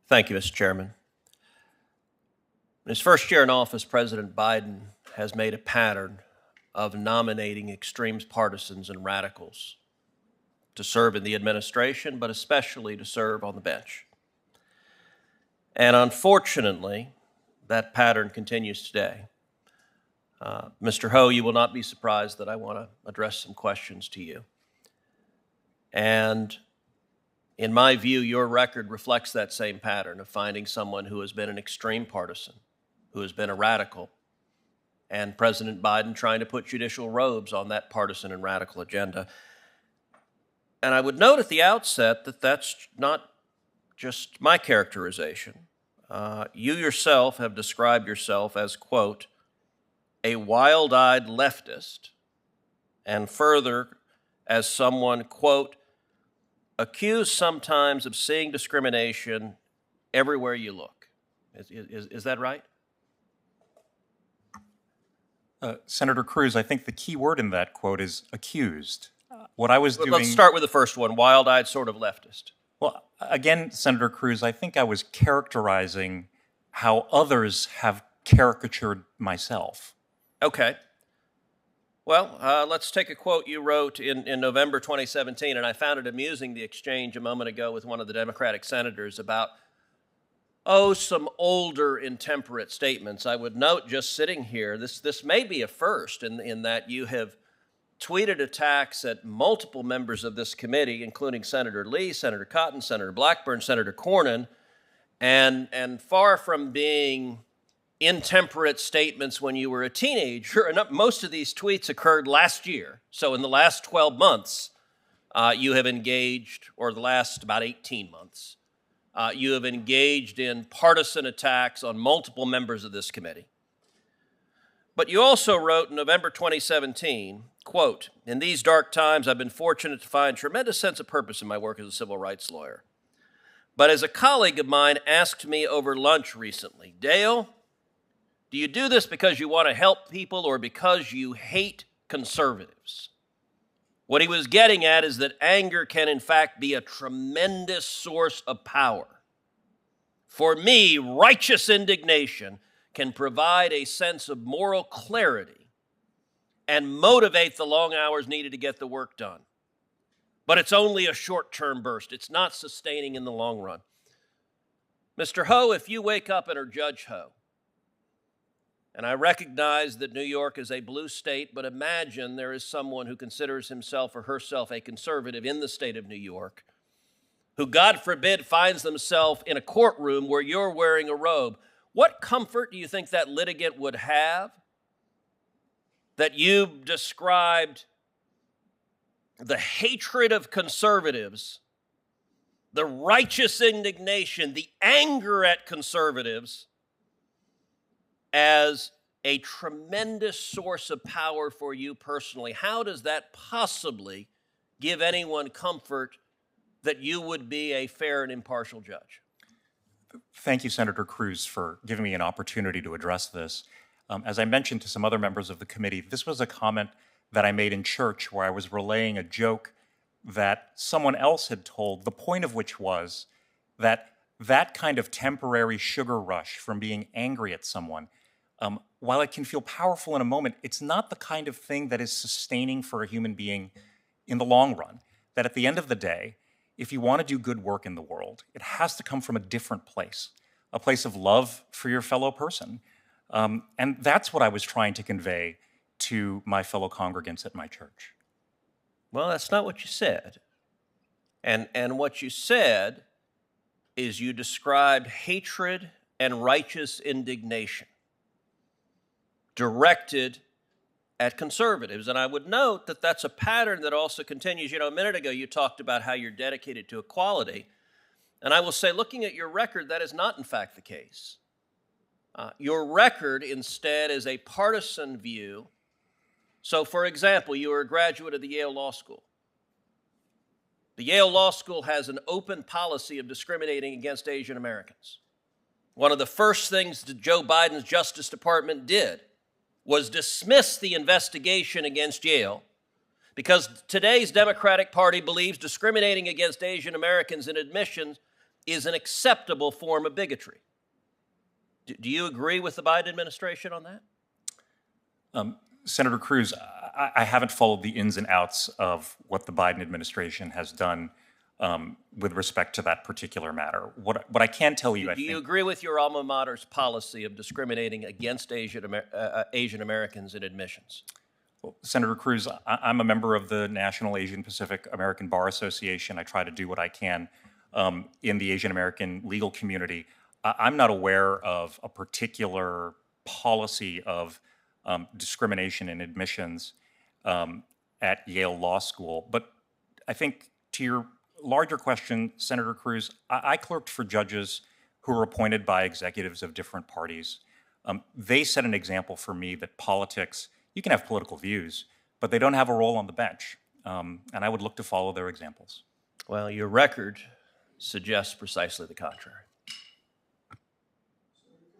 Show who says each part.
Speaker 1: Thank you, Mr. Chairman. In his first year in office, President Biden has made a pattern of nominating extreme partisans and radicals to serve in the administration, but especially to serve on the bench. And unfortunately, that pattern continues today. Mr. Ho, you will not be surprised that I want to address some questions to you. And in my view, your record reflects that same pattern of finding someone who has been an extreme partisan, who has been a radical, and President Biden trying to put judicial robes on that partisan and radical agenda. And I would note at the outset that that's not just my characterization. You yourself have described yourself as, quote, a wild-eyed leftist, and further as someone, quote, accused sometimes of seeing discrimination everywhere you look. Is that right?
Speaker 2: Senator Cruz, I think the key word in that quote is accused. What I was doing...
Speaker 1: Let's start with the first one, wild-eyed sort of leftist.
Speaker 2: Well, again, Senator Cruz, I think I was characterizing how others have caricatured myself.
Speaker 1: Okay. Well, let's take a quote you wrote in November 2017, and I found it amusing, the exchange a moment ago with one of the Democratic senators about, some older intemperate statements. I would note, just sitting here, this may be a first in that you have tweeted attacks at multiple members of this committee, including Senator Lee, Senator Cotton, Senator Blackburn, Senator Cornyn, and far from being intemperate statements when you were a teenager, most of these tweets occurred last year. So in the last 12 months, you have engaged, or the last about 18 months, you have engaged in partisan attacks on multiple members of this committee. But you also wrote in November 2017, quote, in these dark times, I've been fortunate to find tremendous sense of purpose in my work as a civil rights lawyer. But as a colleague of mine asked me over lunch recently, Dale, do you do this because you want to help people or because you hate conservatives? What he was getting at is that anger can, in fact, be a tremendous source of power. For me, righteous indignation can provide a sense of moral clarity and motivate the long hours needed to get the work done. But it's only a short-term burst. It's not sustaining in the long run. Mr. Ho, if you wake up and are Judge Ho, and I recognize that New York is a blue state, but imagine there is someone who considers himself or herself a conservative in the state of New York, who, God forbid, finds themselves in a courtroom where you're wearing a robe. What comfort do you think that litigant would have that you described the hatred of conservatives, the righteous indignation, the anger at conservatives, as a tremendous source of power for you personally? How does that possibly give anyone comfort that you would be a fair and impartial judge?
Speaker 2: Thank you, Senator Cruz, for giving me an opportunity to address this. As I mentioned to some other members of the committee, this was a comment that I made in church where I was relaying a joke that someone else had told, the point of which was that that kind of temporary sugar rush from being angry at someone, while it can feel powerful in a moment, it's not the kind of thing that is sustaining for a human being in the long run. That at the end of the day, if you want to do good work in the world, it has to come from a different place, a place of love for your fellow person. And that's what I was trying to convey to my fellow congregants at my church.
Speaker 1: Well, that's not what you said. And what you said is you described hatred and righteous indignation directed at conservatives. And I would note that that's a pattern that also continues. You know, a minute ago you talked about how you're dedicated to equality. And I will say, looking at your record, that is not in fact the case. Your record instead is a partisan view. So, for example, you are a graduate of the Yale Law School. The Yale Law School has an open policy of discriminating against Asian Americans. One of the first things that Joe Biden's Justice Department did was dismiss the investigation against Yale because today's Democratic Party believes discriminating against Asian Americans in admissions is an acceptable form of bigotry. Do you agree with the Biden administration on that?
Speaker 2: Senator Cruz, I haven't followed the ins and outs of what the Biden administration has done with respect to that particular matter. What I can tell you,
Speaker 1: Do you agree with your alma mater's policy of discriminating against Asian Americans in admissions?
Speaker 2: Well, Senator Cruz, I'm a member of the National Asian Pacific American Bar Association. I try to do what I can in the Asian American legal community. I'm not aware of a particular policy of discrimination in admissions at Yale Law School. But I think to your larger question, Senator Cruz, I clerked for judges who were appointed by executives of different parties. They set an example for me that politics, you can have political views, but they don't have a role on the bench. And I would look to follow their examples.
Speaker 1: Well, your record suggests precisely the contrary.